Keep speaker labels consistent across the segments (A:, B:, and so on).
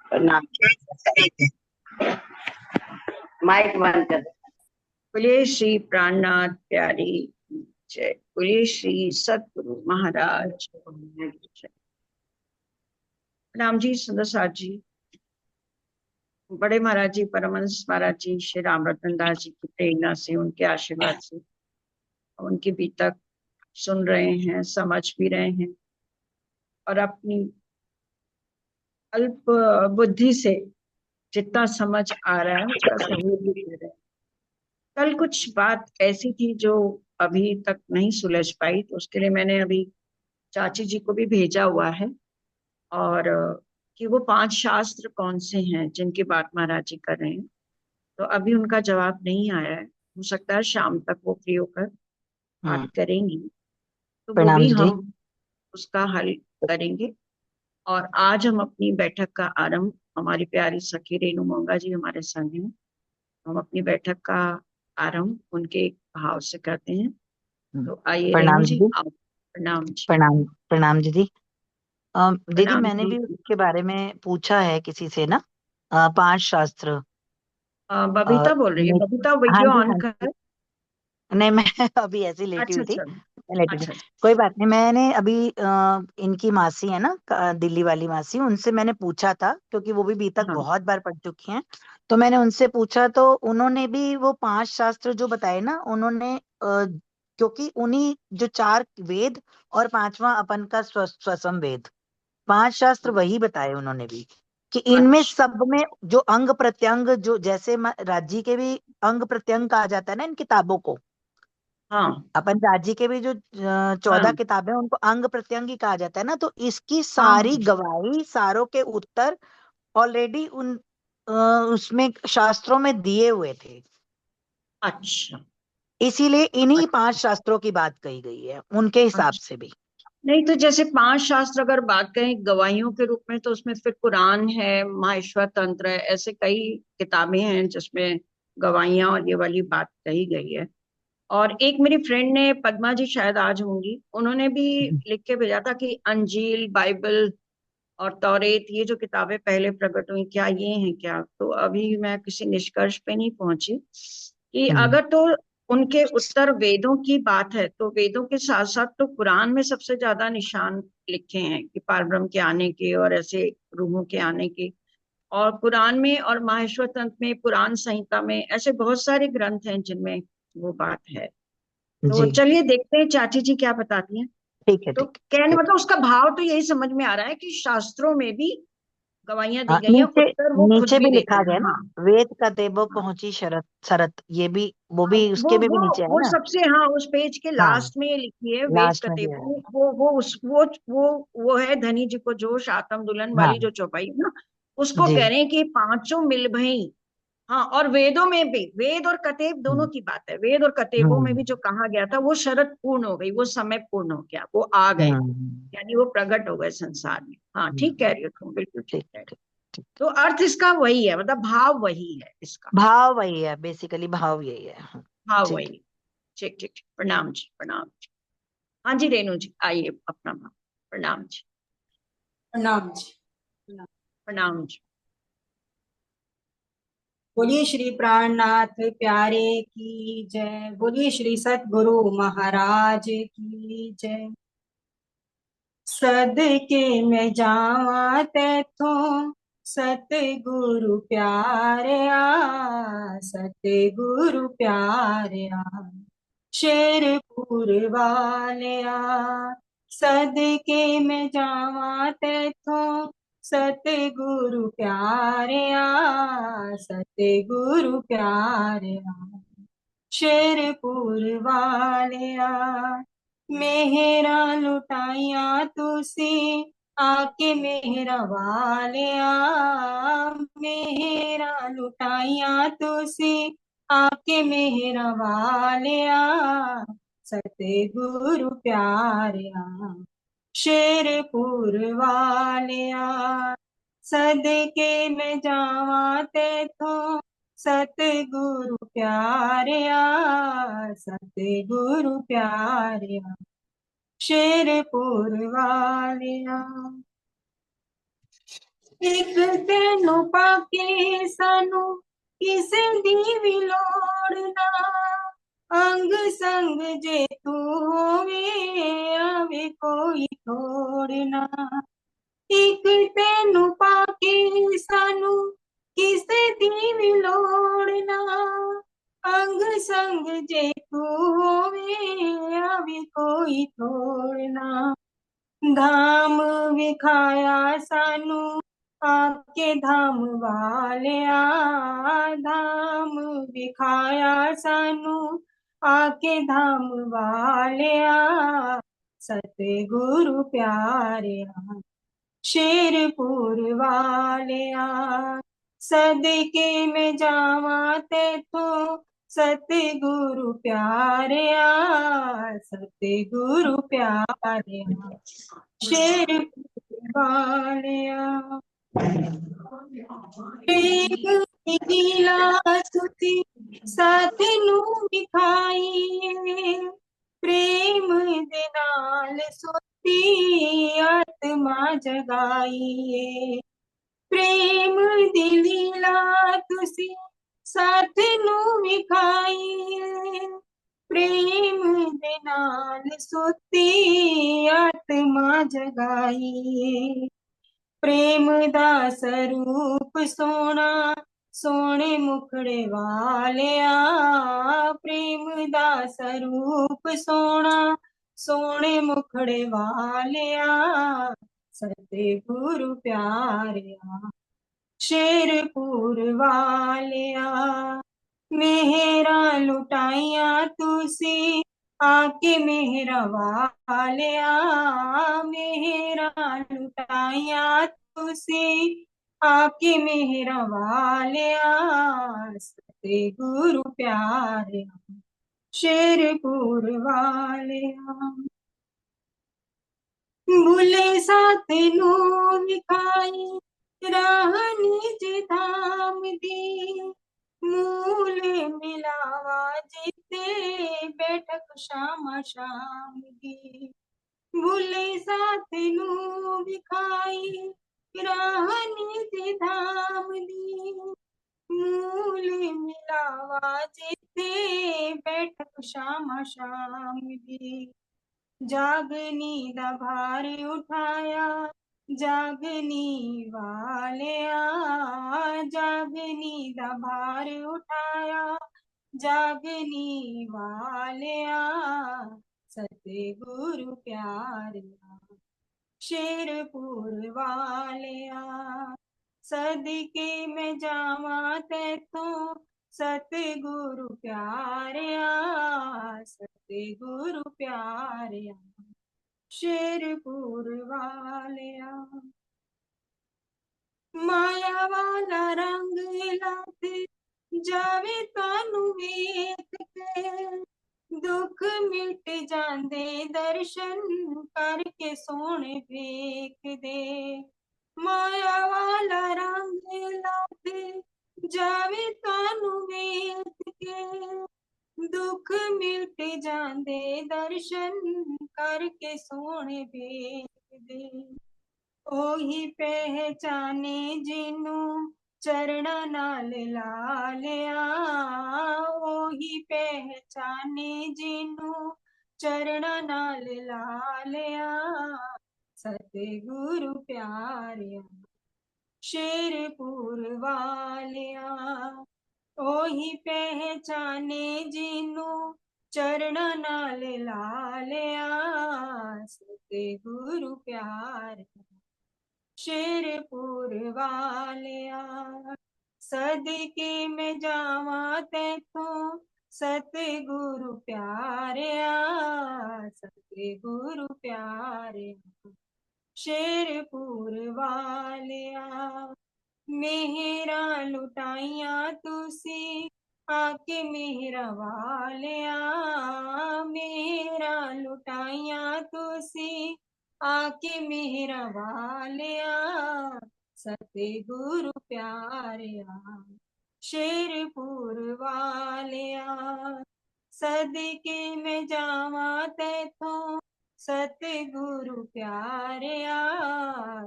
A: प्रणाम। माइक बंद कर। बोलिए श्री प्राणनाथ प्यारी जय। बोलिए श्री सतगुरु महाराज जय। प्रणाम जी सुंदर साथ जी, बड़े महाराज जी, परमहंस महाराज जी, श्री राम रतन दास जी की प्रेरणा से, उनके आशीर्वाद से उनके भी तक सुन रहे हैं, समझ भी रहे हैं और अपनी अल्प बुद्धि से जितना समझ आ रहा है उसका सहयोग भी दे रहे हैं। कल कुछ बात ऐसी थी जो अभी तक नहीं सुलझ पाई, तो उसके लिए मैंने अभी चाची जी को भी भेजा हुआ है। और कि वो 5 शास्त्र कौन से हैं जिनकी बात महाराज जी कर रहे हैं, तो अभी उनका जवाब नहीं आया है। हो सकता है शाम तक वो फ्री होकर बात
B: हम्म।
A: करेंगी, तो वो
B: प्रणाम
A: भी
B: जी।
A: हम उसका हल करेंगे। और आज हम अपनी बैठक का आरंभ, हमारी प्यारी सखी रेणु मोंगा जी हमारे संग हैं, हम अपनी बैठक का आरंभ उनके भाव से करते हैं।
B: हम्म।
A: तो आइए रेणु
B: प्रणाम
A: जी,
B: जी।
A: आप। प्रणाम जी।
B: प्रणाम प्रणाम दीदी। दीदी
A: प्रणाम
B: मैंने
A: जी।
B: भी उसके बारे में पूछा है किसी से ना। 5 शास्त्र। अ,
A: बबीता बोल रही है,
B: मैं-
A: बबीता
B: हाँ
A: वीडियो
B: जी,
A: ऑन
B: हाँ
A: कर।
B: जी। नहीं, मैं अभी ऐसे ही लेटी
A: अच्छा
B: हुई थी।
A: अच्छा।
B: मैं लेटी थी।
A: अच्छा अच्छा।
B: कोई बात नहीं। मैंने अभी इनकी मासी है ना, दिल्ली वाली मासी, उनसे मैंने पूछा था क्योंकि वो भी बी तक
A: हाँ
B: बहुत बार पढ़ चुकी हैं। तो मैंने उनसे पूछा तो उन्होंने भी वो 5 शास्त्र जो बताए ना, उन्होंने क्योंकि उन्हीं जो 4 वेद और 5वां अपन का स्वसम वेद, 5 शास्त्र वही बताए उन्होंने भी कि इनमें
A: अच्छा।
B: सब में जो अंग प्रत्यंग, जो जैसे राज्य के भी अंग प्रत्यंग कहा जाता है ना इन किताबों को।
A: हाँ
B: अपन राज्य के भी जो 14
A: हाँ
B: किताबें हैं, उनको अंग प्रत्यंग ही कहा जाता है ना। तो इसकी
A: हाँ
B: सारी
A: हाँ।
B: गवाही, सारों के उत्तर ऑलरेडी उन अ, उसमें शास्त्रों में दिए हुए थे।
A: अच्छा
B: इसीलिए इन्हीं 5
A: अच्छा
B: शास्त्रों की बात कही गई है उनके हिसाब
A: अच्छा।
B: से भी।
A: नहीं तो जैसे 5 शास्त्र अगर बात करें गवाहियों के रूप में, तो उसमें फिर कुरान है, माहेश्वर तंत्र है, ऐसे कई किताबें हैं जिसमें गवाहियां और ये वाली बात कही गई है। और एक मेरी फ्रेंड ने, पद्मा जी शायद आज होंगी, उन्होंने भी लिख के भेजा था कि अंजील, बाइबल और तौरेत, ये जो किताबें पहले प्रकट हुई, क्या ये हैं क्या? तो अभी मैं किसी निष्कर्ष पे नहीं पहुंची कि
B: हम्म।
A: अगर तो उनके उत्तर वेदों की बात है, तो वेदों के साथ साथ तो कुरान में सबसे ज्यादा निशान लिखे हैं कि पारब्रह्म के आने के और ऐसे रूहों के आने के। और कुरान में और माहेश्वर तंत्र में, पुराण संहिता में, ऐसे बहुत सारे ग्रंथ हैं जिनमें वो बात है। तो
B: जी।
A: चलिए देखते हैं चाची जी क्या बताती हैं।
B: ठीक है,
A: तो
B: ठीक है,
A: कहने
B: ठीक
A: मतलब उसका भाव तो यही समझ में आ रहा है कि शास्त्रों में भी गवाहियां
B: है।
A: दी गई हैं,
B: नीचे
A: उत्तर वो खुद
B: नीचे
A: भी
B: भी
A: देते
B: लिखा
A: हैं।
B: गया ना,
A: हाँ
B: वेद का देवो
A: हाँ
B: पहुंची शरत शरत, ये भी वो
A: हाँ।
B: भी उसके में भी नीचे है
A: वो
B: ना।
A: सबसे, हाँ, उस पेज के
B: हाँ,
A: लास्ट में ये लिखी है, वेद
B: लास्ट में भी है।
A: कतेबु, वो है धनी जी को जोश, आत्म दुल्हन वाली
B: हाँ
A: जो चौपाई है ना, उसको
B: जी।
A: कह रहे हैं कि पांचों मिल भई। हाँ, और वेदों में भी, वेद और कतेब दोनों
B: हम्म।
A: की बात है, वेद और कतेबों में
B: हम्म।
A: भी जो कहा गया था वो शरत पूर्ण हो गई, वो समय पूर्ण हो गया, वो आ गए,
B: हम्म।
A: यानी वो प्रकट हो गए संसार में। हाँ ठीक कह
B: हम्म।
A: रही हो तुम, बिल्कुल ठीक
B: ठीक,
A: कह रही
B: ठीक, ठीक।
A: हो। तो अर्थ इसका वही है, मतलब भाव वही है इसका।
B: भाव वही है, बेसिकली भाव यही है।
A: भाव
B: ठीक।
A: वही। ठीक ठीक ठीक। प्रणाम जी, प्रणाम जी। हाँ जी रेणु जी, आइए अपना भाव। प्रणाम जी।
C: प्रणाम जी।
A: प्रणाम जी।
C: बोलिए श्री प्राणनाथ प्यारे की जय। बोलिए श्री सतगुरु महाराज की जय। सदके में जावा तैथों सतगुरु प्यारया, सतगुरु प्यारया। शेरपुर वालिया सदके में जावा तैथों सतगुरु प्यारया, सतगुरु प्यारया। शेरपुर वालिया मेहरा लुटाइया तुसी आके मेहरा वालिया, मेहरा लुटाइया तुसी आके मेहरा वालिया। सतगुरु प्यारिया शेरपुर वालिया। सदके में जावा तेथों सतगुरु प्यारिया, सतगुरु प्यारिया। शेरपुर वालिया। ਇੱਕ ਤੈਨੂੰ ਪਾਕੇ ਸਾਨੂੰ ਕਿਸੇ ਦੀ ਵੀ ਲੋੜ ਨਾ, ਅੰਗ ਸੰਗ ਜੇ ਤੂੰ ਹੋਵੇ ਆਵੇ ਕੋਈ ਥੋੜ ਨਾ। ਇੱਕ ਤੈਨੂੰ ਪਾਕੇ ਸਾਨੂੰ ਕਿਸੇ ਦੀ ਵੀ ਲੋੜ ਨਾ, ਅੰਗ ਸੰਗ ਜੇ ਤੂੰ ਹੋਵੇ ਆਵੇ ਕੋਈ ਥੋੜ ਨਾ। धाम विखाया सानू आके धाम वालिया, धाम विखाया सानू आके धाम वालिया, सतगुरु प्यारिया शेरपुर वालिया। सदके में जावा तेथों सतगुरु प्यारिया, सतगुरु प्यारिया शेरपुर वालिया। प्रेम नीला सुती साथ नू विखाई, प्रेम दे नाल सुती आत्मा जगाई। प्रेम दी लीला तुसी साथ नू विखाई, प्रेम दे नाल सुती आत्मा जगाई। प्रेम दा स्वरूप सोना सोने मुखड़े वालिया, प्रेम दा स्वरूप सोना सोने मुखड़े वालिया, सतगुरु प्यारिया शेरपुर वालिया। मेहरा लुटाइया तुसी आके मेहरा वालिया, मेहरा लुटाइया तुसी आके मेहरा वालिया, सतगुरु प्यारिया शेरपुर वालिया। भूले साथ नू विखाई राह निज धाम दी, मूल मिलावा जिते बैठक शाम शाम दी। भूले साथ नू विखाई राह निज धाम दी, मूल मिलावा जिते बैठक शाम शाम दी। जागनी दा भार उठाया जागनी वालिया, जागनी दा भार उठाया जागनी वालिया, सतगुरु प्यारिया शेरपुर वालिया। सदके में जावा तेथों सतगुरु प्यारिया, सतगुरु प्यारिया शेरपुर वालिया। माया वाला रंग लाते जावे तानू वेख के, दुख मिट जांदे दर्शन करके सोने वेख दे। माया वाला रंग लाते जावे तानू वेख के, दुख मिट जांदे दर्शन करके सोने वेख दे। ओही पहचाने जिनू चरणा नाल ला लिया, ओही पहचाने जिनू चरणा नाल ला लिया, सतगुरु प्यारिया शेरपुर वालिया। ओही पहचाने जिनू चरणा नाल ला लिया, सतगुरु प्यारिया शेरपुर वालिया। सदके में जावा तेथों सतगुरु प्यारिया, सतगुरु प्यारिया शेरपुर वालिया। मेहरा लुटाइया तुसी आके मेहरा वालिया, मेहरा लुटाइया तुसी आके मेहरा वालिया, सतगुरु प्यारिया शेरपुर वालिया। सदके में जावा तेथों सतगुरु प्यारिया,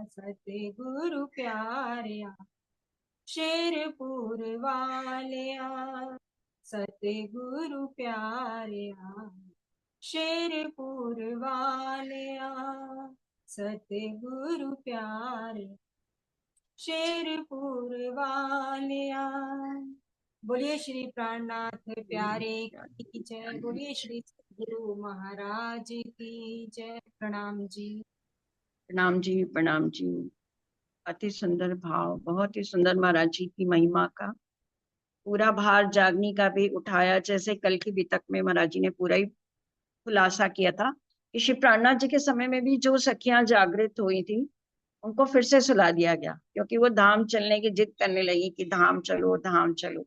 C: सतगुरु प्यारिया, शेरपुर वालिया, सतगुरु प्यारिया, शेरपुर वालिया, सतगुरु प्यारे, शेरपुर वालिया। बोलिए श्री प्राणनाथ प्यारे की जय, बोलिए श्री गुरु महाराज की जय। प्रणाम जी।
A: प्रणाम जी, प्रणाम जी। अति सुंदर भाव, बहुत ही सुंदर महाराज जी की महिमा का पूरा भार जागने का भी उठाया। जैसे कल की वितक में महाराज जी ने पूरा ही खुलासा किया था कि श्री प्राणनाथ जी के समय में भी जो सखियां जागृत हुई थी उनको फिर से सुला दिया गया, क्योंकि वो धाम चलने की जिद करने लगी कि धाम चलो धाम चलो,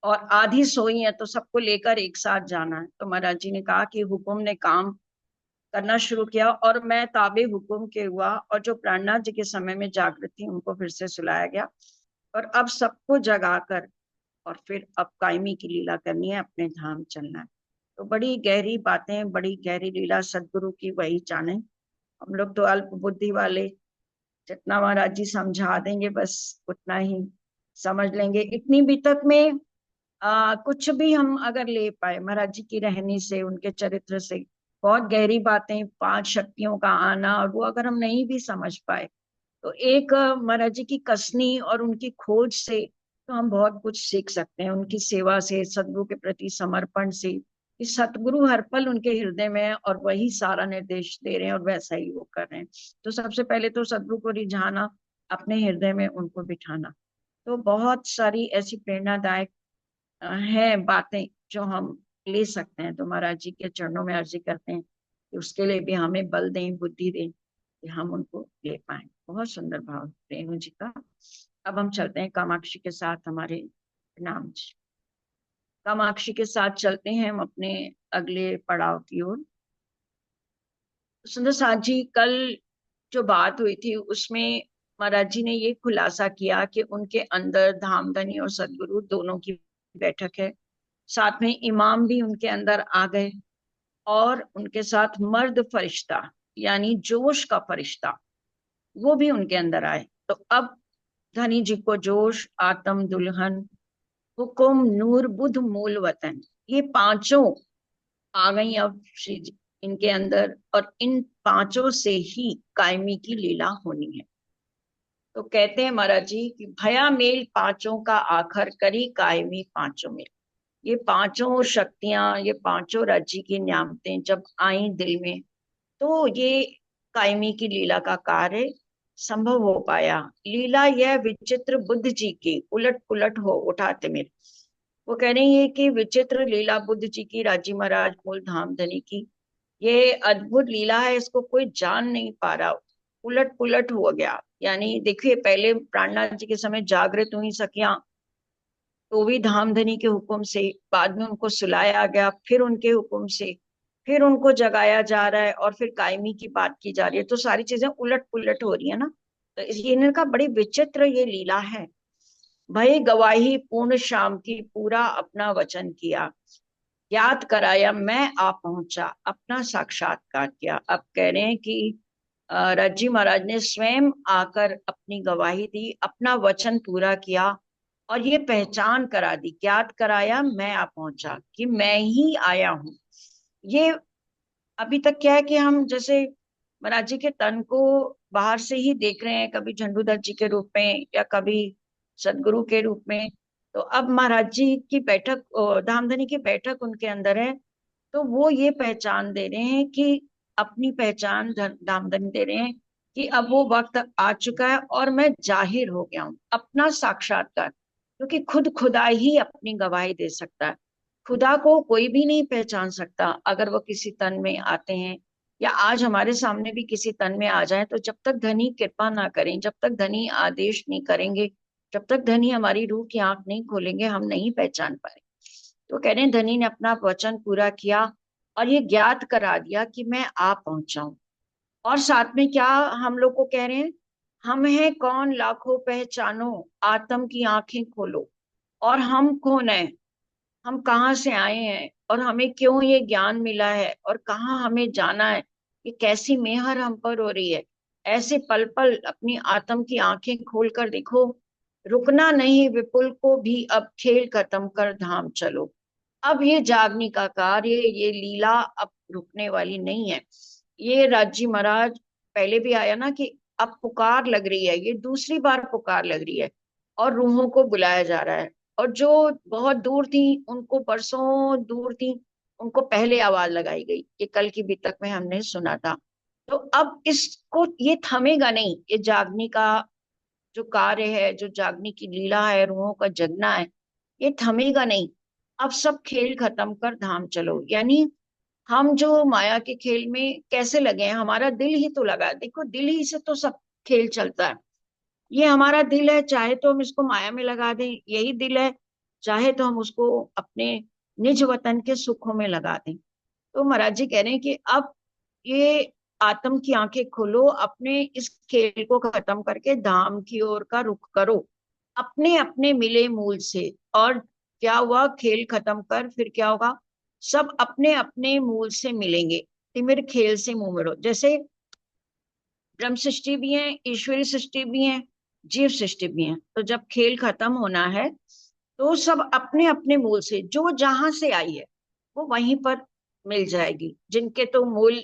A: और आधी सोई है तो सबको लेकर एक साथ जाना है। तो महाराज जी ने कहा कि हुक्म ने काम करना शुरू किया और मैं ताबे हुक्म के हुआ, और जो प्राणनाथ जी के समय में जागृत थी उनको फिर से सुलाया गया, और अब सबको जगाकर और फिर अब कायमी की लीला करनी है, अपने धाम चलना है। तो बड़ी गहरी बातें, बड़ी गहरी लीला सदगुरु की वही जाने। हम लोग तो अल्प बुद्धि वाले, जितना महाराज जी समझा देंगे बस उतना ही समझ लेंगे। इतनी बीतक में कुछ भी हम अगर ले पाए महाराज जी की रहनी से, उनके चरित्र से, बहुत गहरी बातें, पांच शक्तियों का आना, और वो अगर हम नहीं भी समझ पाए तो एक महाराज जी की कसनी और उनकी खोज से तो हम बहुत कुछ सीख सकते हैं। उनकी सेवा से, सदगुरु के प्रति समर्पण से, कि सतगुरु हर पल उनके हृदय में है और वही सारा निर्देश दे रहे हैं और वैसा ही वो कर रहे हैं। तो सबसे पहले तो सदगुरु को रिझाना, अपने हृदय में उनको बिठाना। तो बहुत सारी ऐसी प्रेरणादायक है बातें जो हम ले सकते हैं। तो महाराज जी के चरणों में अर्जी करते हैं कि उसके लिए भी हमें बल दें, बुद्धि दें कि हम उनको ले पाए। बहुत सुंदर भाव रेणु जी का। अब हम चलते हैं कामाक्षी के साथ हमारे नाम जी। कामाक्षी के साथ चलते हैं हम अपने अगले पड़ाव की ओर। सुंदर साथ जी, कल जो बात हुई थी उसमें महाराज जी ने ये खुलासा किया कि उनके अंदर धामधनी और सदगुरु दोनों की बैठक है। साथ में इमाम भी उनके अंदर आ गए, और उनके साथ मर्द फरिश्ता यानी जोश का फरिश्ता वो भी उनके अंदर आए। तो अब धनी जी को जोश, आत्म दुल्हन, हुकुम, नूर, बुध, मूल वतन, ये पांचों आ गई अब श्री जी इनके अंदर, और इन पांचों से ही कायमी की लीला होनी है। तो कहते हैं महाराज जी कि भया मेल पांचों का आखर करी कायमी पांचों मेल। ये पांचों शक्तियां, ये पांचों राज्य की न्यामतें जब आई दिल में, तो ये कायमी की लीला का कार्य संभव हो पाया। लीला यह विचित्र बुद्ध जी की उलट पुलट हो उठा तिमिर। वो कह रही है कि विचित्र लीला बुद्ध जी की, राजी महाराज मूल धामधनी की, ये अद्भुत लीला है, इसको कोई जान नहीं पा रहा, उलट पुलट हो गया। यानी देखिए, पहले प्राणनाथ जी के समय जागृत हुई सखियां, तो भी धामधनी के हुक्म से, बाद में उनको सुलाया गया, फिर उनके हुक्म से, फिर उनको जगाया जा रहा है, और फिर कायमी की बात की जा रही है। तो सारी चीजें उलट पुलट हो रही है ना। तो ये इनका बड़ी विचित्र ये लीला है। भय गवाही पूर्ण शाम की, पूरा अपना वचन किया, याद कराया मैं आ पहुंचा, अपना साक्षात्कार किया। अब कह रहे हैं कि रज्जी महाराज ने स्वयं आकर अपनी गवाही दी, अपना वचन पूरा किया, और ये पहचान करा दी, ज्ञात कराया मैं आ पहुंचा, कि मैं ही आया हूं। ये अभी तक क्या है कि हम जैसे महाराज जी के तन को बाहर से ही देख रहे हैं, कभी झंडूदत्त जी के रूप में या कभी सदगुरु के रूप में। तो अब महाराज जी की बैठक, धामधनी की बैठक उनके अंदर है, तो वो ये पहचान दे रहे हैं कि अपनी पहचान धामधनी दे रहे हैं कि अब वो वक्त आ चुका है और मैं जाहिर हो गया हूँ, अपना साक्षात्कार। क्योंकि खुद खुदा ही अपनी गवाही दे सकता है। खुदा को कोई भी नहीं पहचान सकता अगर वो किसी तन में आते हैं, या आज हमारे सामने भी किसी तन में आ जाए, तो जब तक धनी कृपा ना करें, जब तक धनी आदेश नहीं करेंगे, जब तक धनी हमारी रूह की आंख नहीं खोलेंगे, हम नहीं पहचान पाए। तो कह रहे हैं धनी ने अपना वचन पूरा किया और ये ज्ञात करा दिया कि मैं आ पहुंचा हूं। और साथ में क्या हम लोग को कह रहे हैं, हम हैं कौन लाखों पहचानो, आत्म की आंखें खोलो। और हम कौन है, हम कहाँ से आए हैं, और हमें क्यों ये ज्ञान मिला है, और कहाँ हमें जाना है, कि कैसी मेहर हम पर हो रही है। ऐसे पल पल अपनी आत्म की आंखें खोल कर देखो, रुकना नहीं विपुल को भी, अब खेल खत्म कर धाम चलो। अब ये जागने का कार्य, ये लीला अब रुकने वाली नहीं है। ये राजी महाराज पहले भी आया ना कि अब पुकार लग रही है, ये दूसरी बार पुकार लग रही है और रूहों को बुलाया जा रहा है। और जो बहुत दूर थी, उनको बरसों दूर थी, उनको पहले आवाज लगाई गई। ये कल की बितक में हमने सुना था। तो अब इसको, ये थमेगा नहीं, ये जागने का जो कार्य है, जो जागने की लीला है, रूहों का जगना है, ये थमेगा नहीं। अब सब खेल खत्म कर धाम चलो। यानी हम जो माया के खेल में कैसे लगे हैं, हमारा दिल ही तो लगा है। देखो, दिल ही से तो सब खेल चलता है। ये हमारा दिल है, चाहे तो हम इसको माया में लगा दें, यही दिल है, चाहे तो हम उसको अपने निज वतन के सुखों में लगा दें। तो महाराज जी कह रहे हैं कि अब ये आत्म की आंखें खोलो, अपने इस खेल को खत्म करके धाम की ओर का रुख करो, अपने अपने मिले मूल से। और क्या हुआ, खेल खत्म कर फिर क्या होगा, सब अपने अपने मूल से मिलेंगे। तिमिर खेल से मुंह मोड़ो। जैसे ब्रह्म सृष्टि भी है, ईश्वरी सृष्टि भी है, जीव सृष्टि भी है। तो जब खेल खत्म होना है, तो सब अपने अपने मूल से, जो जहां से आई है वो वहीं पर मिल जाएगी। जिनके तो मूल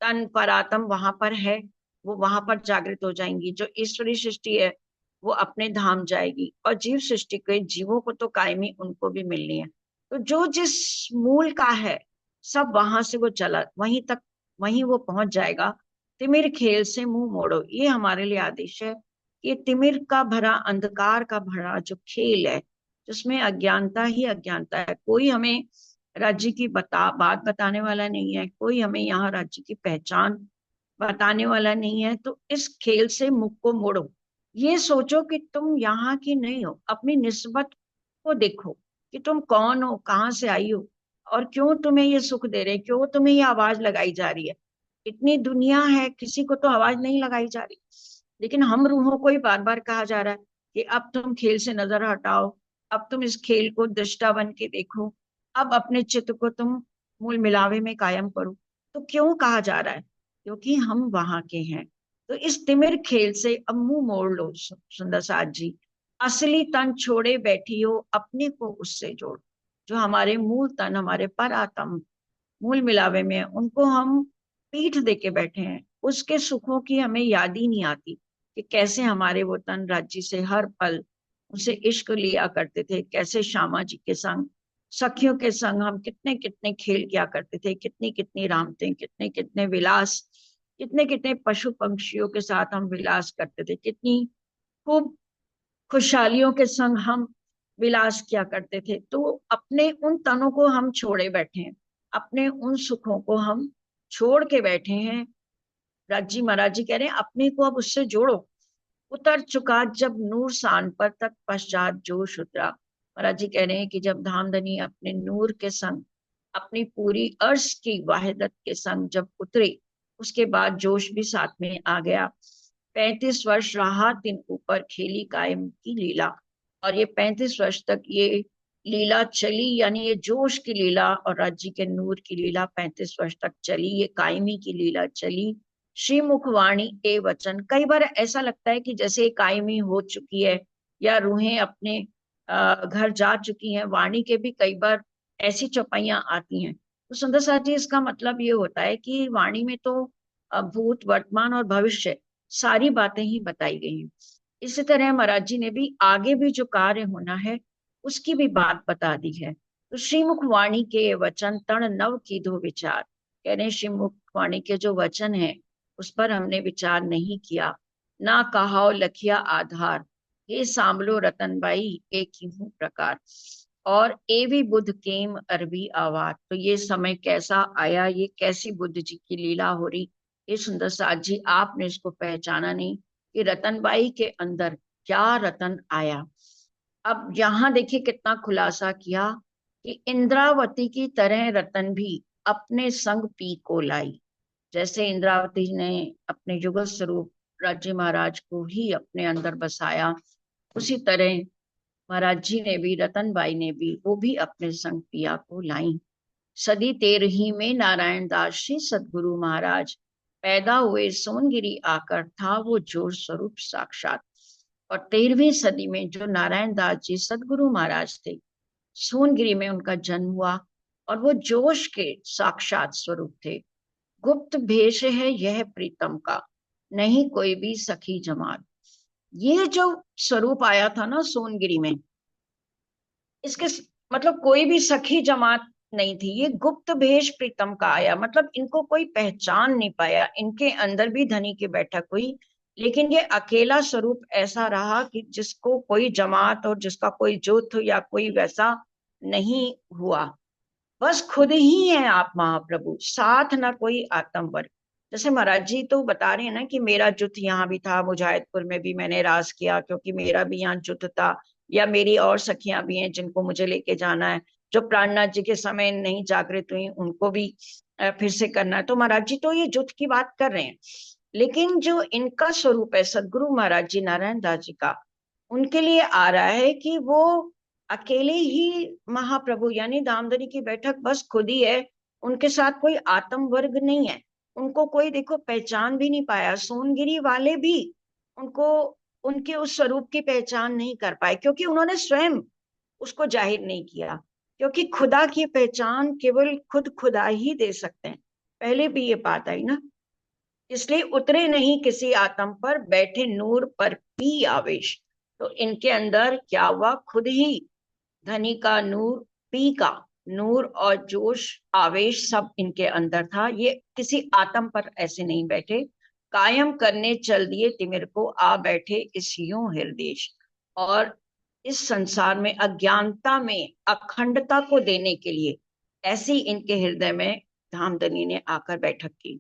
A: तन पर आत्म वहां पर है, वो वहां पर जागृत हो जाएंगी। जो ईश्वरी सृष्टि है वो अपने धाम जाएगी, और जीव सृष्टि के जीवों को तो कायमी उनको भी मिलनी है। तो जो जिस मूल का है, सब वहां से वो चला वहीं तक, वहीं वो पहुंच जाएगा। तिमिर खेल से मुंह मोड़ो, ये हमारे लिए आदेश है। ये तिमिर का भरा, अंधकार का भरा जो खेल है, जिसमें अज्ञानता ही अज्ञानता है। कोई हमें राज्य की बात बताने वाला नहीं है, कोई हमें यहाँ राज्य की पहचान बताने वाला नहीं है। तो इस खेल से मुख को मोड़ो। ये सोचो कि तुम यहाँ की नहीं हो, अपनी निस्बत को देखो कि तुम कौन हो, कहाँ से आई हो, और क्यों तुम्हें ये सुख दे रहे, क्यों तुम्हें ये आवाज लगाई जा रही है। इतनी दुनिया है, किसी को तो आवाज नहीं लगाई जा रही, लेकिन हम रूहों को ही बार बार कहा जा रहा है कि अब तुम खेल से नजर हटाओ, अब तुम इस खेल को दृष्टा बन के देखो, अब अपने चित्त को तुम मूल मिलावे में कायम करो। तो क्यों कहा जा रहा है, क्योंकि हम वहां के हैं। तो इस तिमिर खेल से अब मुंह मोड़ लो सुंदर साथ जी। असली तन छोड़े बैठी हो, अपने को उससे जोड़। जो हमारे मूल तन, हमारे पर आत्म मूल मिलावे में है, उनको हम पीठ दे के बैठे हैं। उसके सुखों की हमें याद ही नहीं आती कि कैसे हमारे वो तन राज्य से हर पल उनसे इश्क लिया करते थे, कैसे श्यामा जी के संग, सखियों के संग हम कितने कितने खेल किया करते थे, कितनी कितनी रामतें, कितने कितने विलास, कितने कितने पशु पंक्षियों के साथ हम विलास करते थे, कितनी खूब खुशहालियों के संग हम विलास किया करते थे। तो अपने उन तनों को हम छोड़े बैठे हैं, अपने उन सुखों को हम छोड़ के बैठे हैं। राजी महाराज जी कह रहे हैं अपने को अब उससे जोड़ो। उतर चुका जब नूर सान पर, तक पश्चात जोश उतरा। महाराज जी कह रहे हैं कि जब धामधनी अपने नूर के संग, अपनी पूरी अर्श की वाहिदत के संग जब उतरे, उसके बाद जोश भी साथ में आ गया। 35 वर्ष रहा दिन ऊपर खेली कायम की लीला। और ये 35 वर्ष तक ये लीला चली, यानी ये जोश की लीला और राज्य के नूर की लीला 35 वर्ष तक चली, ये कायमी की लीला चली। श्री मुखवाणी ए वचन, कई बार ऐसा लगता है कि जैसे कायमी हो चुकी है, या रूहें अपने घर जा चुकी हैं। वाणी के भी कई बार ऐसी चौपाइयां आती हैं। तो सुंदर साथ जी, इसका मतलब ये होता है कि वाणी में तो भूत, वर्तमान और भविष्य सारी बातें ही बताई गई हैं। इसी तरह महाराज जी ने भी आगे भी जो कार्य होना है उसकी भी बात बता दी है। तो श्रीमुख वाणी के वचन तण नव की दो विचार, कह रहे हैं श्रीमुख वाणी के जो वचन है उस पर हमने विचार नहीं किया। ना कहाओ लखिया आधार, ये सांभलो रतनबाई एक ही हूँ प्रकार। और एवी बुद्ध केम अरबी आवार, तो ये समय कैसा आया, ये कैसी बुद्ध जी की लीला हो रही। ये सुंदर साथ जी, आपने इसको पहचाना नहीं कि रतनबाई के अंदर क्या रतन आया। अब यहाँ देखिए कितना खुलासा किया कि इंद्रावती की तरह रतन भी अपने संग पी को लाई। जैसे इंद्रावती ने अपने युगल स्वरूप राज्य महाराज को ही अपने अंदर बसाया, उसी तरह महाराज जी ने भी, रतनबाई ने भी, वो भी अपने संग पिया को लाई। सदी 13 में नारायण दास श्री सदगुरु महाराज पैदा हुए सोनगिरी आकर था वो जोर स्वरूप साक्षात। और 13वीं सदी में जो नारायण दास जी सदगुरु महाराज थे, सोनगिरी में उनका जन्म हुआ और वो जोश के साक्षात स्वरूप थे। गुप्त भेष है यह प्रीतम का, नहीं कोई भी सखी जमात। ये जो स्वरूप आया था ना सोनगिरी में, इसके मतलब कोई भी सखी जमात नहीं थी, ये गुप्त भेष प्रीतम का आया, मतलब इनको कोई पहचान नहीं पाया। इनके अंदर भी धनी की बैठक हुई, लेकिन ये अकेला स्वरूप ऐसा रहा कि जिसको कोई जमात और जिसका कोई जुथ या कोई वैसा नहीं हुआ। बस खुद ही है आप महाप्रभु, साथ ना कोई आत्म वर्ग। जैसे महाराज जी तो बता रहे हैं ना कि मेरा जुथ यहाँ भी था, मुजाहिदपुर में भी मैंने रास किया क्योंकि मेरा भी यहाँ जुथ था, या मेरी और सखियां भी हैं जिनको मुझे लेके जाना है, जो प्राणनाथ जी के समय नहीं जागृत हुई उनको भी फिर से करना है। तो महाराज जी तो ये जुथ की बात कर रहे हैं, लेकिन जो इनका स्वरूप है सदगुरु महाराज जी नारायण दास जी का, उनके लिए आ रहा है कि वो अकेले ही महाप्रभु, यानी दामदरी की बैठक बस खुद ही है, उनके साथ कोई आत्म वर्ग नहीं है। उनको कोई देखो पहचान भी नहीं पाया, सोनगिरी वाले भी उनको, उनके उस स्वरूप की पहचान नहीं कर पाए, क्योंकि उन्होंने स्वयं उसको जाहिर नहीं किया। क्योंकि खुदा की पहचान केवल खुद खुदा ही दे सकते हैं, पहले भी ये बात आई ना। इसलिए उतरे नहीं किसी आत्म पर, बैठे नूर पर पी आवेश। तो इनके अंदर क्या हुआ, खुद ही धनी का नूर, पी का नूर और जोश आवेश सब इनके अंदर था। ये किसी आत्म पर ऐसे नहीं बैठे, कायम करने चल दिए तिमिर को, आ बैठे इस यूं हृदय। और इस संसार में अज्ञानता में अखंडता को देने के लिए ऐसी इनके हृदय में धामधनी ने आकर बैठक की।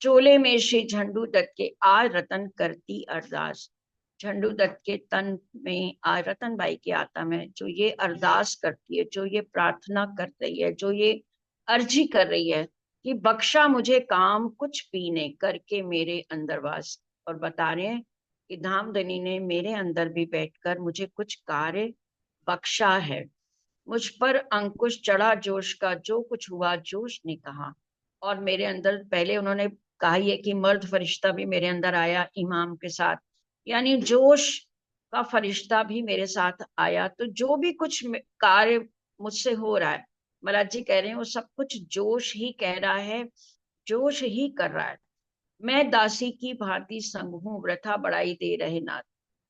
A: चोले में श्री झंडू दत्त के आज रतन करती अरदास। झंडू दत्त के तन में आज रतन बाई के आत्मा में जो ये अरदास करती है, जो ये प्रार्थना कर रही है, जो ये अर्जी कर रही है कि बख्शा मुझे काम कुछ पीने करके मेरे अंदर वास। और बता रहे हैं कि धामधनी ने मेरे अंदर भी बैठकर मुझे कुछ कार्य बख्शा है। मुझ पर अंकुश चढ़ा जोश का, जो कुछ हुआ जोश ने कहा। और मेरे अंदर पहले उन्होंने कहा ही है कि मर्द फरिश्ता भी मेरे अंदर आया इमाम के साथ, यानी जोश का फरिश्ता भी मेरे साथ आया। तो जो भी कुछ कार्य मुझसे हो रहा है, महाराज जी कह रहे हैं वो सब कुछ जोश ही कह रहा है, जोश ही कर रहा है। मैं दासी की भांति संग हूँ, वृथा बढ़ाई दे रहे नाथ।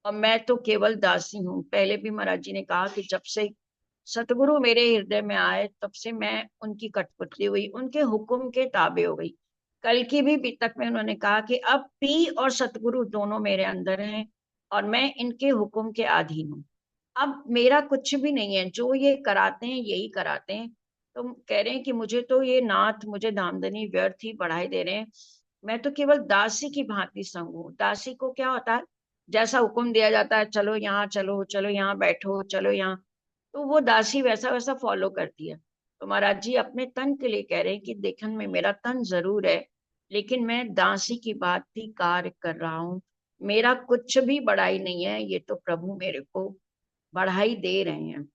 A: और मैं तो केवल दासी हूँ। पहले भी महाराज जी ने कहा कि जब से सतगुरु मेरे हृदय में आए तब से मैं उनकी कठपुतली हुई, उनके हुक्म के ताबे हो गई। कल की भी बीतक में उन्होंने कहा कि अब पी और सतगुरु दोनों मेरे अंदर हैं और मैं इनके हुक्म के अधीन हूँ। अब मेरा कुछ भी नहीं है, जो ये कराते हैं यही कराते हैं। तो कह रहे हैं कि मुझे तो ये नाथ, मुझे धामधनी व्यर्थ ही बढ़ाई दे रहे हैं। मैं तो केवल दासी की भांति संग हूँ। दासी को क्या होता है, जैसा हुक्म दिया जाता है, चलो यहाँ चलो, चलो यहाँ बैठो, चलो यहाँ, तो वो दासी वैसा वैसा फॉलो करती है। तो महाराज जी अपने तन के लिए कह रहे हैं कि देखन में मेरा तन जरूर है, लेकिन मैं दासी की बात ही कार्य कर रहा हूँ। मेरा कुछ भी बड़ाई नहीं है, ये तो प्रभु मेरे को बढ़ाई दे रहे हैं।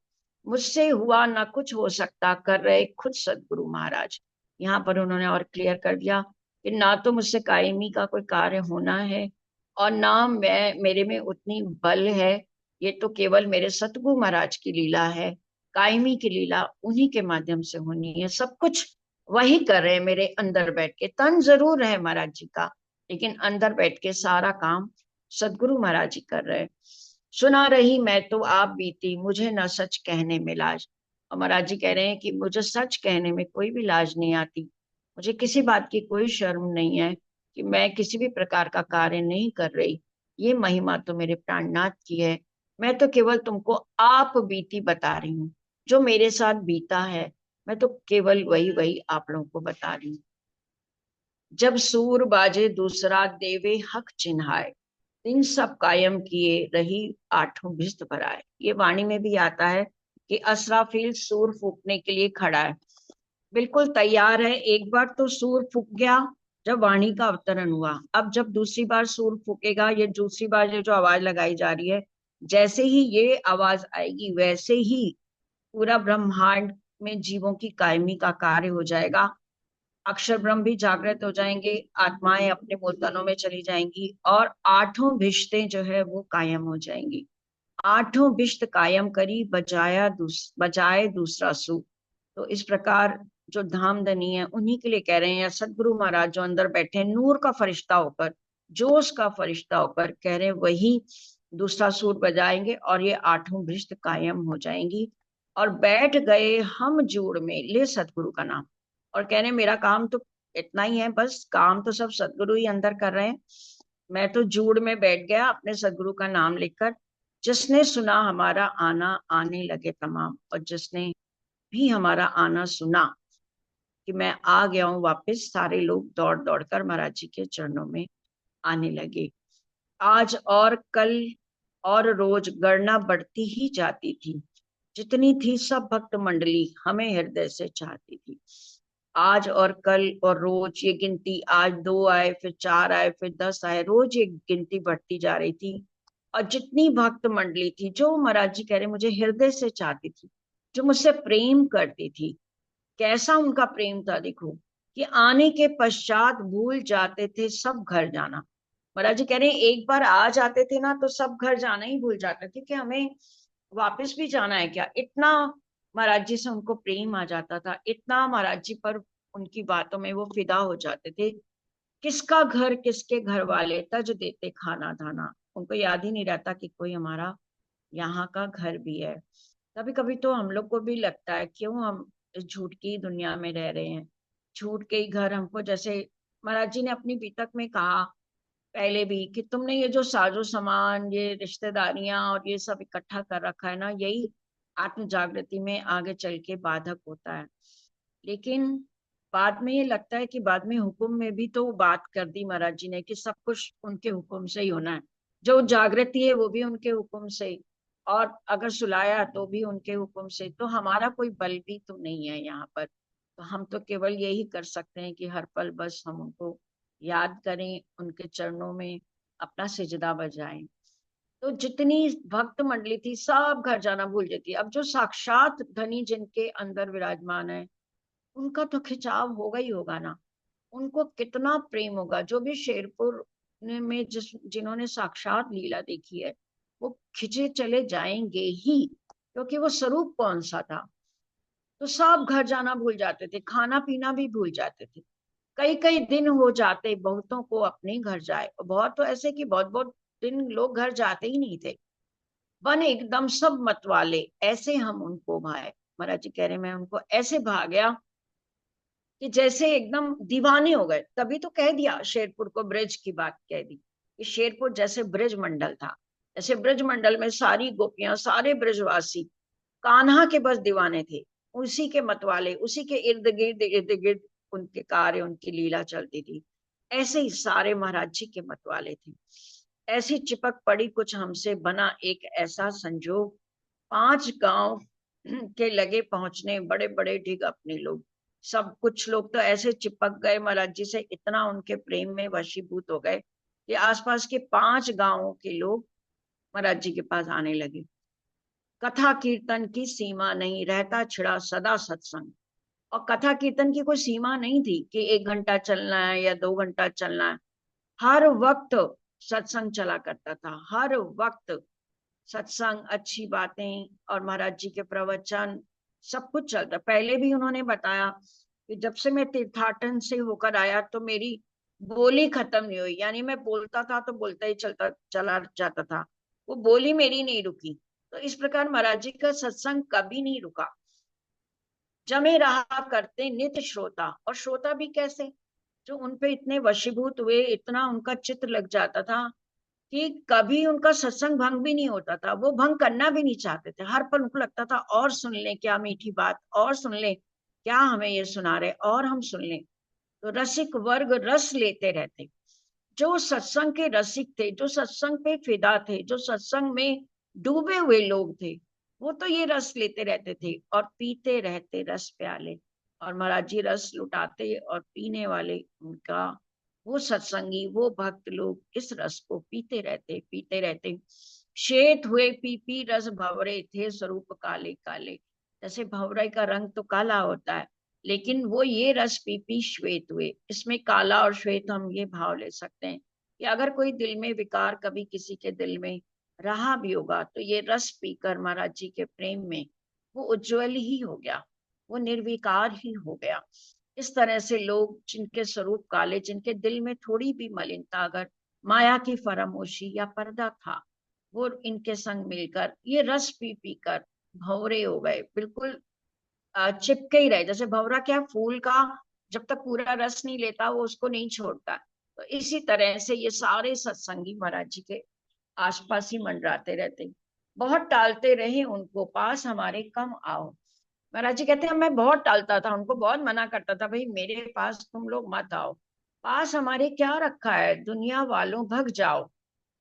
A: मुझसे हुआ ना कुछ हो सकता, कर रहे खुद सदगुरु महाराज। यहाँ पर उन्होंने और क्लियर कर दिया कि ना तो मुझसे कायमी का कोई कार्य होना है और ना मैं, मेरे में उतनी बल है। ये तो केवल मेरे सतगुरु महाराज की लीला है, कायमी की लीला उन्हीं के माध्यम से होनी है। सब कुछ वही कर रहे हैं मेरे अंदर बैठ के। तन जरूर है महाराज जी का, लेकिन अंदर बैठ के सारा काम सदगुरु महाराज जी कर रहे हैं। सुना रही मैं तो आप बीती, मुझे न सच कहने में लाज। और महाराज जी कह रहे हैं कि मुझे सच कहने में कोई भी लाज नहीं आती, मुझे किसी बात की कोई शर्म नहीं है कि मैं किसी भी प्रकार का कार्य नहीं कर रही। ये महिमा तो मेरे प्राणनाथ की है, मैं तो केवल तुमको आप बीती बता रही हूँ। जो मेरे साथ बीता है मैं तो केवल वही वही आप लोगों को बता रही हूँ। जब सूर बाजे दूसरा देवे हक चिन्हाए, इन सब कायम किए रही आठों भिस्त भराए। ये वाणी में भी आता है कि असराफील सूर फूकने के लिए खड़ा है, बिल्कुल तैयार है। एक बार तो सूर फूक गया जब वाणी का अवतरण हुआ, अब जब दूसरी बार सूर फूकेगा, ये दूसरी बार ये जो आवाज लगाई जा रही है, जैसे ही ये आवाज आएगी वैसे ही पूरा ब्रह्मांड में जीवों की कायमी का कार्य हो जाएगा। अक्षर ब्रह्म भी जागृत हो जाएंगे, आत्माएं अपने मूल तनों में चली जाएंगी और आठों भिष्टें जो है वो कायम हो जाएंगी। आठों भिष्ट कायम करी बजाए दूसरा सुख। तो इस प्रकार जो धामधनी है उन्हीं के लिए कह रहे हैं, या सदगुरु महाराज जो अंदर बैठे हैं नूर का फरिश्ता होकर, जोश का फरिश्ता होकर, कह रहे हैं वही दूसरा सूर बजाएंगे और ये आठों भ्रष्ट कायम हो जाएंगी। और बैठ गए हम जूड़ में ले सतगुरु का नाम। और कह रहे हैं मेरा काम तो इतना ही है, बस काम तो सब सतगुरु ही अंदर कर रहे हैं। मैं तो जूड़ में बैठ गया अपने सतगुरु का नाम लेकर। जिसने सुना हमारा आना आने लगे तमाम, और जिसने भी हमारा आना सुना कि मैं आ गया हूं वापस, सारे लोग दौड़ दौड़ कर महाराज जी के चरणों में आने लगे। आज और कल और रोज गणना बढ़ती ही जाती थी। जितनी थी सब भक्त मंडली हमें हृदय से चाहती थी। आज और कल और रोज ये गिनती, आज 2 आए, फिर 4 आए, फिर 10 आए, रोज ये गिनती बढ़ती जा रही थी। और जितनी भक्त मंडली थी जो महाराज जी कह रहे मुझे हृदय से चाहती थी, जो मुझसे प्रेम करती थी, कैसा उनका प्रेम था देखो, कि आने के पश्चात भूल जाते थे सब घर जाना। महाराज जी कह रहे हैं एक बार आ जाते थे ना तो सब घर जाना ही भूल जाते थे कि हमें वापस भी जाना है क्या। इतना महाराज जी से उनको प्रेम आ जाता था, इतना महाराज जी पर उनकी बातों में वो फिदा हो जाते थे। किसका घर किसके घर वाले तज देते खाना धाना, उनको याद ही नहीं रहता कि कोई हमारा यहाँ का घर भी है। कभी कभी तो हम लोग को भी लगता है क्यों हम इस झूठ की दुनिया में रह रहे हैं, झूठ के ही घर हमको, जैसे महाराज जी ने अपनी बीतक में कहा पहले भी कि तुमने ये जो साजो सामान, ये रिश्तेदारियां और ये सब इकट्ठा कर रखा है ना, यही आत्म जागृति में आगे चल के बाधक होता है। लेकिन बाद में ये लगता है कि बाद में हुक्म में भी तो बात कर दी महाराज जी ने कि सब कुछ उनके हुक्म से ही होना है। जो जागृति है वो भी उनके हुक्म से, और अगर सुलाया तो भी उनके हुक्म से। तो हमारा कोई बल भी तो नहीं है यहाँ पर। तो हम तो केवल यही कर सकते हैं कि हर पल बस हम उनको याद करें, उनके चरणों में अपना सिजदा बजाएं। तो जितनी भक्त मंडली थी सब घर जाना भूल जाती। अब जो साक्षात धनी जिनके अंदर विराजमान है उनका तो खिंचाव होगा ही होगा ना। उनको कितना प्रेम होगा। जो भी शेरपुर में जिन्होंने साक्षात लीला देखी है वो खिंचे चले जाएंगे ही, क्योंकि वो स्वरूप कौन सा था। तो सब घर जाना भूल जाते थे, खाना पीना भी भूल जाते थे। कई कई दिन हो जाते बहुतों को अपने घर जाए, और बहुत तो ऐसे कि बहुत बहुत दिन लोग घर जाते ही नहीं थे। बन एकदम सब मत वाले ऐसे हम उनको भाए। महाराज जी कह रहे मैं उनको ऐसे भा गया कि जैसे एकदम दीवाने हो गए। तभी तो कह दिया शेरपुर को ब्रज की बात कह दी कि शेरपुर जैसे ब्रज मंडल था, जैसे ब्रज मंडल में सारी गोपियां सारे ब्रजवासी कान्हा के बस दीवाने थे, उसी के मतवाले, उसी के इर्द गिर्द उनके कार्य उनकी लीला चलती थी। ऐसे ही सारे महाराज जी के मतवाले थे। ऐसी चिपक पड़ी कुछ हमसे बना एक ऐसा संजोग, 5 गांव के लगे पहुंचने बड़े बड़े ढिग अपने लोग। सब कुछ लोग तो ऐसे चिपक गए महाराज जी से, इतना उनके प्रेम में वशीभूत हो गए कि आसपास के 5 गांवों के लोग महाराज जी के पास आने लगे। कथा कीर्तन की सीमा नहीं, रहता छिड़ा सदा सत्संग। और कथा कीर्तन की कोई सीमा नहीं थी कि 1 घंटा चलना है या 2 घंटा चलना है। हर वक्त सत्संग चला करता था, हर वक्त सत्संग, अच्छी बातें और महाराज जी के प्रवचन सब कुछ चलता। पहले भी उन्होंने बताया कि जब से मैं तीर्थाटन से होकर आया तो मेरी बोली खत्म नहीं हुई, यानी मैं बोलता था तो बोलता ही चला जाता था, वो बोली मेरी नहीं रुकी। तो इस प्रकार महाराज जी का सत्संग कभी नहीं रुका। जमे रहा करते नित्य श्रोता, और श्रोता भी कैसे, जो उनपे इतने वशीभूत हुए, इतना उनका चित्र लग जाता था कि कभी उनका सत्संग भंग भी नहीं होता था। वो भंग करना भी नहीं चाहते थे, हर पल उनको लगता था और सुन ले क्या मीठी बात, और सुन ले क्या हमें ये सुना रहे, और हम सुन ले। तो रसिक वर्ग रस लेते रहते। जो सत्संग के रसिक थे, जो सत्संग पे फिदा थे, जो सत्संग में डूबे हुए लोग थे, वो तो ये रस लेते रहते थे और पीते रहते रस प्याले। और महाराज जी रस लुटाते और पीने वाले उनका वो सत्संगी, वो भक्त लोग इस रस को पीते रहते पीते रहते। श्वेत हुए पी पी रस भंवरे थे स्वरूप काले काले। जैसे भंवरे का रंग तो काला होता है, लेकिन वो ये रस पी पी श्वेत हुए। इसमें काला और श्वेत हम ये भाव ले सकते हैं कि अगर कोई दिल में विकार कभी किसी के दिल में रहा भी होगा तो ये रस पीकर महाराज जी के प्रेम में वो उज्जवल ही हो गया, वो निर्विकार ही हो गया। इस तरह से लोग जिनके स्वरूप काले, जिनके दिल में थोड़ी भी मलिनता, अगर माया की फरामोशी या पर्दा था, वो इनके संग मिलकर ये रस पी पी कर भंवरे हो गए, बिल्कुल चिपके ही रहे। जैसे भंवरा क्या, फूल का जब तक पूरा रस नहीं लेता वो उसको नहीं छोड़ता, तो इसी तरह से ये सारे सत्संगी महाराज जी के आसपास ही मंडराते रहते। बहुत टालते रहे उनको, पास हमारे कम आओ। महाराज जी कहते हैं मैं बहुत टालता था उनको, बहुत मना करता था, भाई मेरे पास तुम लोग मत आओ, पास हमारे क्या रखा है, दुनिया वालों भग जाओ,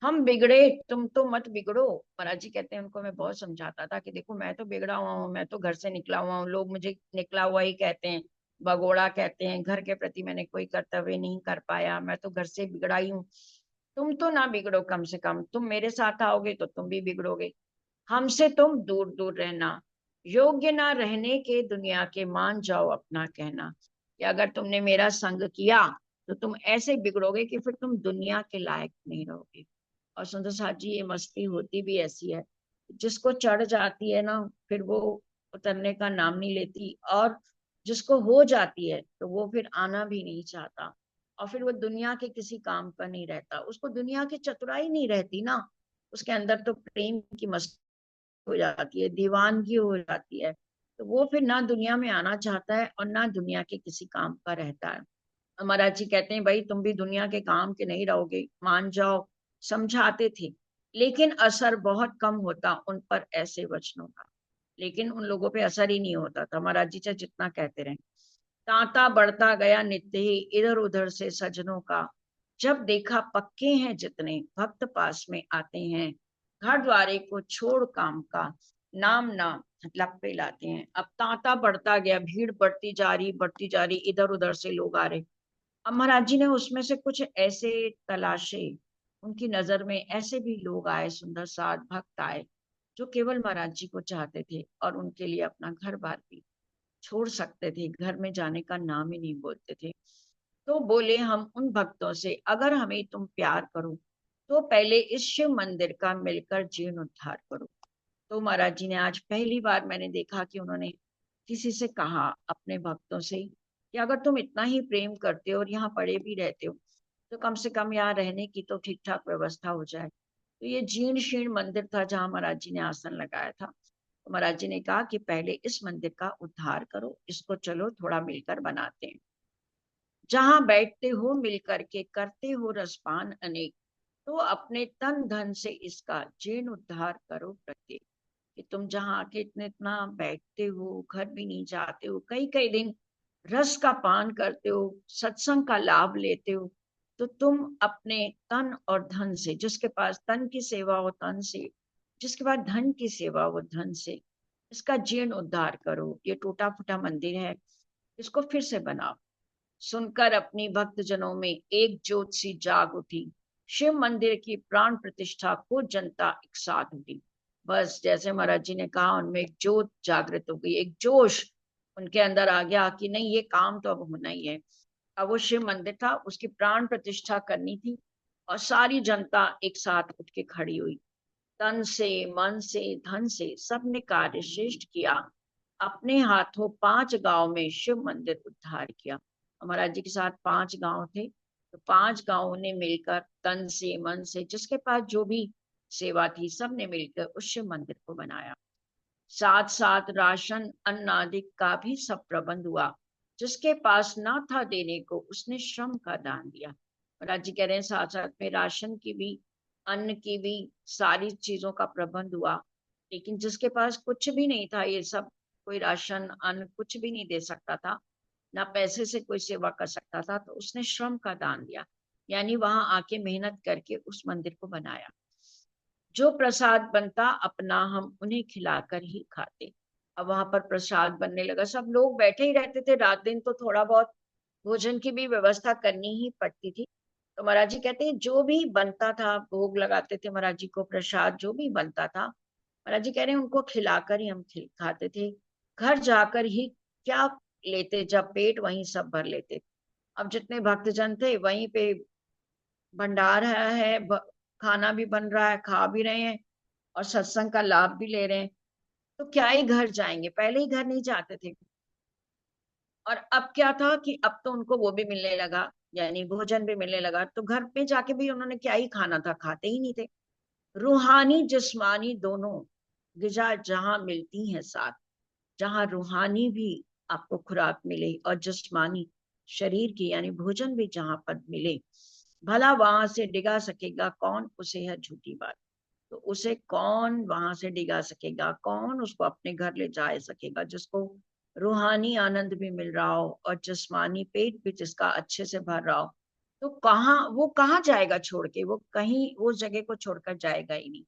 A: हम बिगड़े तुम तो मत बिगड़ो। महाराज जी कहते हैं उनको मैं बहुत समझाता था कि देखो मैं तो बिगड़ा हुआ हूँ, मैं तो घर से निकला हुआ हूँ, लोग मुझे निकला हुआ ही कहते हैं, भगोड़ा कहते हैं, घर के प्रति मैंने कोई कर्तव्य नहीं कर पाया, मैं तो घर से बिगड़ा ही हूँ। तुम तो ना बिगड़ो, कम से कम तुम मेरे साथ आओगे तो तुम भी बिगड़ोगे, हमसे तुम दूर दूर रहना, योग्य ना रहने के दुनिया के मान जाओ अपना कहना, कि अगर तुमने मेरा संग किया तो तुम ऐसे बिगड़ोगे कि फिर तुम दुनिया के लायक नहीं रहोगे। और सुंदर साथ जी ये मस्ती होती भी ऐसी है, जिसको चढ़ जाती है ना फिर वो उतरने का नाम नहीं लेती, और जिसको हो जाती है तो वो फिर आना भी नहीं चाहता, और फिर वो दुनिया के किसी काम का नहीं रहता, उसको दुनिया की चतुराई नहीं रहती ना, उसके अंदर तो प्रेम की मस्ती हो जाती है, दीवानगी हो जाती है, तो वो फिर ना दुनिया में आना चाहता है और ना दुनिया के किसी काम का रहता है। महाराज जी कहते हैं भाई तुम भी दुनिया के काम के नहीं रहोगे, मान जाओ, समझाते थे, लेकिन असर बहुत कम होता उन पर ऐसे वचनों का, लेकिन उन लोगों पे असर ही नहीं होता था, महाराज जी चाहे जितना कहते रहे। तांता बढ़ता गया नित्य ही इधर उधर से सजनों का, जब देखा पक्के हैं जितने भक्त पास में आते हैं, घर द्वारे को छोड़ काम का, नाम ना लप पे लाते हैं। अब तांता बढ़ता गया, भीड़ बढ़ती जा रही, इधर उधर से लोग आ रहे। अब महाराज जी ने उसमें से कुछ ऐसे तलाशे, उनकी नजर में ऐसे भी लोग आए, सुंदर साध भक्त आए, जो केवल महाराज जी को चाहते थे और उनके लिए अपना घर बार भी छोड़ सकते थे, घर में जाने का नाम ही नहीं बोलते थे। तो बोले हम उन भक्तों से, अगर हमें तुम प्यार करो तो पहले इस शिव मंदिर का मिलकर जीर्णोद्धार करो। तो महाराज जी ने आज पहली बार मैंने देखा कि उन्होंने किसी से कहा, अपने भक्तों से, कि अगर तुम इतना ही प्रेम करते हो और यहाँ पड़े भी रहते हो तो कम से कम यहाँ रहने की तो ठीक ठाक व्यवस्था हो जाए। तो ये जीर्ण शीर्ण मंदिर था जहाँ महाराज जी ने आसन लगाया था, तो महाराज जी ने कहा कि पहले इस मंदिर का उद्धार करो, इसको चलो थोड़ा मिलकर बनाते हैं, जहां बैठते हो मिलकर के करते हो रसपान अनेक, तो अपने तन धन से इसका जीर्ण उद्धार करो प्रत्येक। कि तुम जहाँ आके इतने इतना बैठते हो, घर भी नहीं जाते हो, कई कई दिन रस का पान करते हो, सत्संग का लाभ लेते हो, तो तुम अपने तन और धन से, जिसके पास तन की सेवा हो तन से, जिसके पास धन की सेवा हो धन से, इसका जीर्ण उद्धार करो। ये टूटा फूटा मंदिर है, इसको फिर से बनाओ। सुनकर अपनी भक्त जनों में एक ज्योत सी जाग उठी, शिव मंदिर की प्राण प्रतिष्ठा को जनता एक साथ उठी। बस जैसे महाराज जी ने कहा, उनमें एक ज्योत जागृत हो गई, एक जोश उनके अंदर आ गया कि नहीं ये काम तो अब होना ही है। अब वो शिव मंदिर था, उसकी प्राण प्रतिष्ठा करनी थी, और सारी जनता एक साथ उठ के खड़ी हुई, तन से मन से धन से सबने कार्य श्रेष्ठ किया, अपने हाथों 5 गांव में शिव मंदिर उद्धार किया। महाराज जी के साथ 5 गांव थे, तो 5 गांवों ने मिलकर तन से मन से, जिसके पास जो भी सेवा थी, सबने मिलकर उस शिव मंदिर को बनाया। साथ साथ राशन अन्न आदि का भी सब प्रबंध हुआ, जिसके पास ना था देने को उसने श्रम का दान दिया। महाराज जी कह रहे हैं साथ साथ में राशन की भी, अन्न की भी, सारी चीजों का प्रबंध हुआ, लेकिन जिसके पास कुछ भी नहीं था, ये सब कोई राशन अन्न कुछ भी नहीं दे सकता था, ना पैसे से कोई सेवा कर सकता था, तो उसने श्रम का दान दिया, यानी वहां आके मेहनत करके उस मंदिर को बनाया। जो प्रसाद बनता अपना हम उन्हें खिलाकर ही खाते। अब वहां पर प्रसाद बनने लगा, सब लोग बैठे ही रहते थे, रात दिन तो थोड़ा बहुत भोजन की भी व्यवस्था करनी ही पड़ती थी। तो महाराज जी कहते हैं जो भी बनता था, भोग लगाते थे महाराज जी को, प्रसाद जो भी बनता था, महाराज जी कह रहे हैं उनको खिलाकर ही हम खाते थे। घर जाकर ही क्या लेते जब पेट, वहीं सब भर लेते। अब जितने भक्तजन थे वहीं पे भंडार है, खाना भी बन रहा है, खा भी रहे हैं और सत्संग का लाभ भी ले रहे हैं। तो क्या ही घर जाएंगे, पहले ही घर नहीं जाते थे। और अब क्या था कि अब तो उनको वो भी मिलने लगा, यानी भोजन भी मिलने लगा, तो घर पे जाके भी उन्होंने क्या ही खाना था, खाते ही नहीं थे। रूहानी जिस्मानी दोनों गिजा जहां मिलती हैं साथ, जहां रूहानी भी आपको खुराक मिले और जिस्मानी शरीर की यानी भोजन भी जहां पर मिले, भला वहां से डिगा सकेगा कौन, उसे है झूठी बात। तो उसे कौन वहां से डिगा सकेगा, कौन उसको अपने घर ले जा सकेगा, जिसको रूहानी आनंद भी मिल रहा हो और जिस्मानी पेट भी जिसका अच्छे से भर रहा हो। तो कहाँ जाएगा छोड़ के, वो कहीं वो जगह को छोड़कर जाएगा ही नहीं।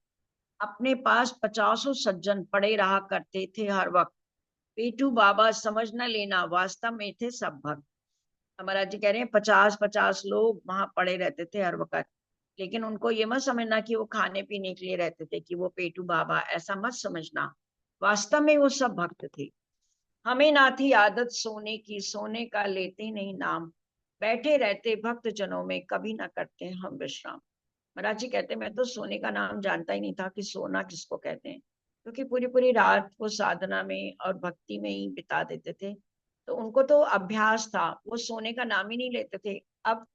A: अपने पास पचासों सज्जन पड़े रहा करते थे हर वक्त। पेटू बाबा समझ न लेना, वास्तव में थे सब भक्त। महाराज जी कह रहे हैं 50-50 लोग वहां पड़े रहते थे हर वक्त, लेकिन उनको ये मत समझना कि वो खाने पीने के लिए रहते थे, कि वो पेटू बाबा, ऐसा मत समझना। वास्तव में वो सब भक्त थे। हमें ना थी आदत सोने की, सोने का लेते नहीं नाम, बैठे रहते भक्त जनों में, कभी ना करते हम विश्राम। महाराज जी कहते मैं तो सोने का नाम जानता ही नहीं था कि सोना किसको कहते हैं, क्योंकि पूरी पूरी रात वो साधना में और भक्ति में ही बिता देते थे। तो उनको तो अभ्यास था, वो सोने का नाम ही नहीं लेते थे। अब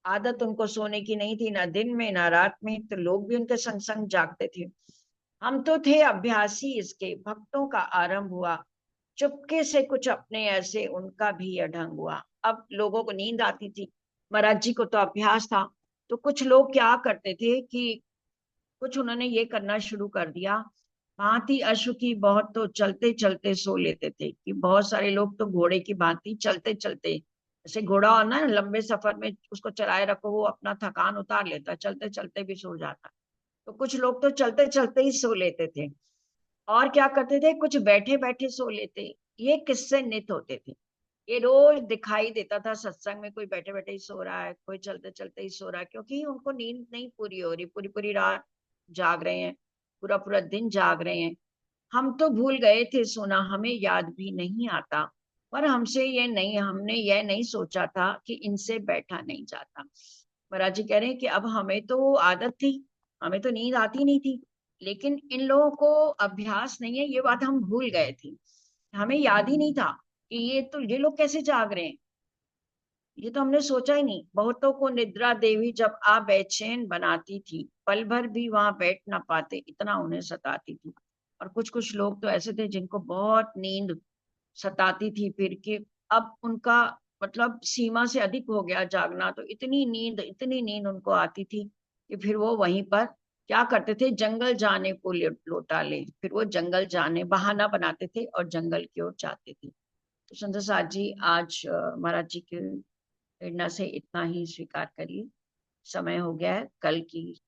A: आदत उनको सोने की नहीं थी, ना दिन में ना रात में, तो लोग भी उनके संग संग जागते थे। हम तो थे अभ्यासी इसके, भक्तों का आरंभ हुआ, चुपके से कुछ अपने ऐसे उनका भी अढंग हुआ। अब लोगों को नींद आती थी, महाराज जी को तो अभ्यास था। तो कुछ लोग क्या करते थे कि कुछ उन्होंने ये करना शुरू कर दिया, भांति अश्व की बहुत, तो चलते चलते सो लेते थे। कि बहुत सारे लोग तो घोड़े की भांति चलते चलते, जैसे घोड़ा हो ना लंबे सफर में उसको चलाए रखो, वो अपना थकान उतार लेता, चलते चलते भी सो जाता। तो कुछ लोग तो चलते चलते ही सो लेते थे। और क्या करते थे, कुछ बैठे बैठे सो लेते। ये किससे नित होते थे, ये रोज दिखाई देता था सत्संग में, कोई बैठे बैठे ही सो रहा है, कोई चलते चलते ही सो रहा है, क्योंकि उनको नींद नहीं पूरी हो रही, पूरी पूरी रात जाग रहे हैं, पूरा पूरा दिन जाग रहे हैं। हम तो भूल गए थे सोना, हमें याद भी नहीं आता, पर हमने ये नहीं सोचा था कि इनसे बैठा नहीं जाता। महाराज जी कह रहे हैं कि अब हमें तो आदत थी, हमें तो नींद आती नहीं थी, लेकिन इन लोगों को अभ्यास नहीं है, ये बात हम भूल गए थे। हमें याद ही नहीं था कि ये लोग कैसे जाग रहे हैं, ये तो हमने सोचा ही नहीं। बहुतों को निद्रा देवी जब आ बेचैन बनाती थी, पल भर भी वहां बैठ ना पाते, इतना उन्हें सताती थी। और कुछ कुछ लोग तो ऐसे थे जिनको बहुत नींद सताती थी, फिर कि अब उनका मतलब सीमा से अधिक हो गया जागना, तो इतनी नींद उनको आती थी कि फिर वो वहीं पर क्या करते थे, जंगल जाने को लौटा ले, फिर वो जंगल जाने बहाना बनाते थे और जंगल की ओर जाते थे। तो सुंदर साथ जी आज महाराज जी के प्रेरणा से इतना ही स्वीकार करिए, समय हो गया है, कल की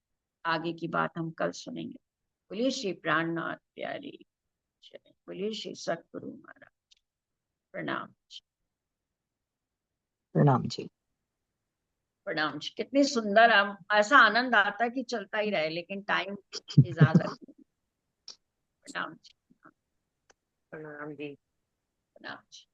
A: आगे की बात हम कल सुनेंगे। बोलिए श्री प्राणनाथ प्यारी जय, बोलिए श्री सतगुरु महाराज, प्रणाम।
B: प्रणाम जी।
A: प्रणाम जी। कितनी सुंदर, हम ऐसा आनंद आता है कि चलता ही रहे, लेकिन टाइम इजाजत नहीं। प्रणाम जी।
D: प्रणाम जी।
A: प्रणाम जी।